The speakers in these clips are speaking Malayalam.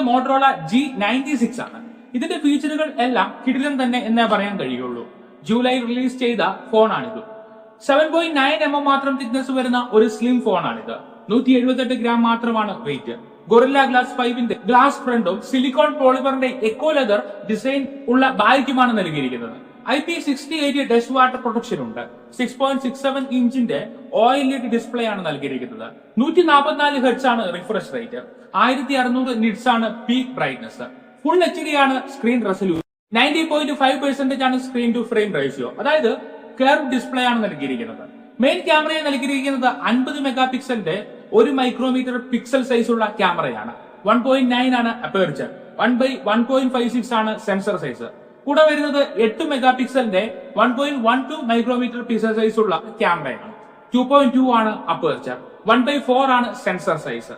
മോട്ടറോള G96 ആണ്. ഇതിന്റെ ഫീച്ചറുകൾ എല്ലാം കിടിലൻ തന്നെ എന്നേ പറയാൻ കഴിയുള്ളൂ. ജൂലൈ റിലീസ് ചെയ്ത ഫോണാണിത്. 7.9 mm മാത്രം തിക്നെസ് വരുന്ന ഒരു സ്ലിം ഫോണാണിത്. 178 ഗ്രാം മാത്രമാണ് വെയിറ്റ്. ഗൊറില്ല ഗ്ലാസ് 5ന്റെ ഗ്ലാസ് ഫ്രണ്ടും സിലിക്കോൺ പോളിമറിന്റെ എക്കോ ലെതർ ഡിസൈൻ ഉള്ള ബാഗുമാണ് നൽകിയിരിക്കുന്നത്. IP68 ഡസ്റ്റ് വാട്ടർ പ്രൊട്ടക്ഷൻ ഉണ്ട്. 6.67 ഇഞ്ചിന്റെ OLED ഡിസ്പ്ലേ ആണ് നൽകിയിരിക്കുന്നത്. 144 ഹെർട്സ് ആണ് റിഫ്രഷ് റേറ്റ്. 1600 നിറ്റ്സ് ആണ് പീക്ക് ബ്രൈറ്റ്നസ്. ഫുൾ HD ആണ് സ്ക്രീൻ റെസൊല്യൂഷൻ. 90.5% ആണ് സ്ക്രീൻ ടു ഫ്രെയിം റേഷ്യോ. അതായത് കർവ് ഡിസ്പ്ലേ ആണ് നൽകിയിരിക്കുന്നത്. മെയിൻ ക്യാമറയെ നൽകിയിരിക്കുന്നത് 50 മെഗാ പിക്സലിന്റെ 1 മൈക്രോമീറ്റർ പിക്സൽ സൈസ് ഉള്ള ക്യാമറയാണ്. 1.9 ആണ് അപ്പേർച്ചർ. 1/1.56 ആണ് സെൻസർ സൈസ്. കൂടെ വരുന്നത് 8 മെഗാ പിക്സലിന്റെ 1.12 മൈക്രോമീറ്റർ പിക്സൽ സൈസ് ഉള്ള ക്യാമറയാണ്. 2.2 ആണ് അപ്പേർച്ചർ. 1/4 ആണ് sensor size.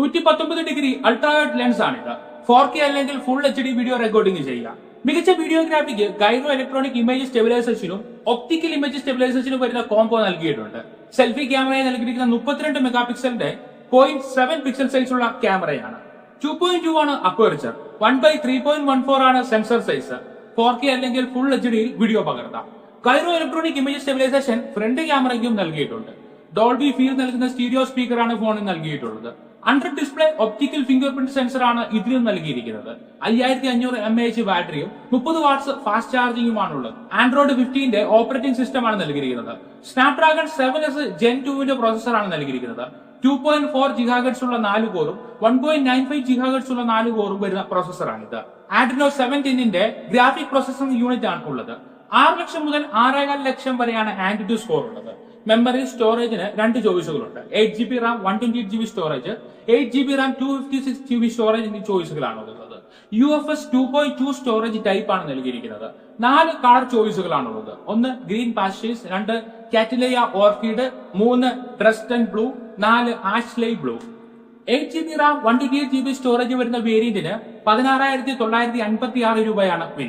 119 degree ultrawide lens ആണിത്. 4K അല്ലെങ്കിൽ ഫുൾ HD വീഡിയോ റെക്കോർഡിംഗ് ചെയ്യുക. മികച്ച വീഡിയോഗ്രാഫിക്ക് ഗൈറോ ഇലക്ട്രോണിക് ഇമേജ് സ്റ്റെബിലൈസേഷനും ഒപ്റ്റിക്കൽ ഇമേജ് സ്റ്റെബിലൈസേഷനും വരുന്ന കോംബോ നൽകിയിട്ടുണ്ട്. സെൽഫി ക്യാമറയെ നൽകിയിരിക്കുന്ന 32 മെഗാ പിക്സലിന്റെ 0.7 പിക്സൽ സൈസ് ഉള്ള ക്യാമറയാണ്. 2.2 ആണ് അപ്പേർച്ചർ. 1/3.14 ആണ് സെൻസർ സൈസ്. 4K അല്ലെങ്കിൽ ഫുൾ HD വീഡിയോ പകർത്താം. Gyro electronic image stabilisation front ക്യാമറയ്ക്കും നൽകിയിട്ടുണ്ട്. ഡോൾബി ഫീൽ നൽകുന്ന സ്റ്റീരിയോ സ്പീക്കറാണ് ഫോണിൽ നൽകിയിട്ടുള്ളത്. Under display optical fingerprint sensor ആണ് ഇതിലും നൽകിയിരിക്കുന്നത്. 5500 mAh ബാറ്ററിയും 30 വാട്ട്സ് ഫാസ്റ്റ് ചാർജിംഗുമാണുള്ളത്. ആൻഡ്രോയിഡ് 15ന്റെ ഓപ്പറേറ്റിംഗ് സിസ്റ്റം ആണ് നൽകിയിരിക്കുന്നത്. സ്നാപ്ഡ്രാഗൺ 7S Gen 2ന്റെ പ്രോസസർ ആണ് നൽകിയിരിക്കുന്നത്. 2.4 GHz ഉള്ള 4 കോറും 1.95 GHz ഉള്ള 4 കോറും വരുന്ന പ്രോസസറാണിത്. Adreno 710ന്റെ ഗ്രാഫിക് പ്രോസസിംഗ് യൂണിറ്റ് ആണ് ഉള്ളത്. 6 ലക്ഷം മുതൽ 6.5 ലക്ഷം വരെയാണ് ആന്റിറ്റ്യൂഡ് സ്കോർ ഉള്ളത്. മെമ്മറി സ്റ്റോറേജിന് 2 ചോയ്സുകളുണ്ട്. 8GB RAM 128GB storage, 8GB RAM 256GB storage എന്നീ ചോയ്സുകളാണ് ഉള്ളത്. UFS 2.2 സ്റ്റോറേജ് ടൈപ്പ് ആണ് നൽകിയിരിക്കുന്നത്. 4 കളർ ചോയ്സുകളാണുള്ളത്. 1 green pastures, 2 cattleya orchid, 3 Dresden blue, 4 Ashley blue. 8GB RAM 128GB storage വരുന്ന വേരിയന്റിന് 16,956 രൂപയാണ് വില.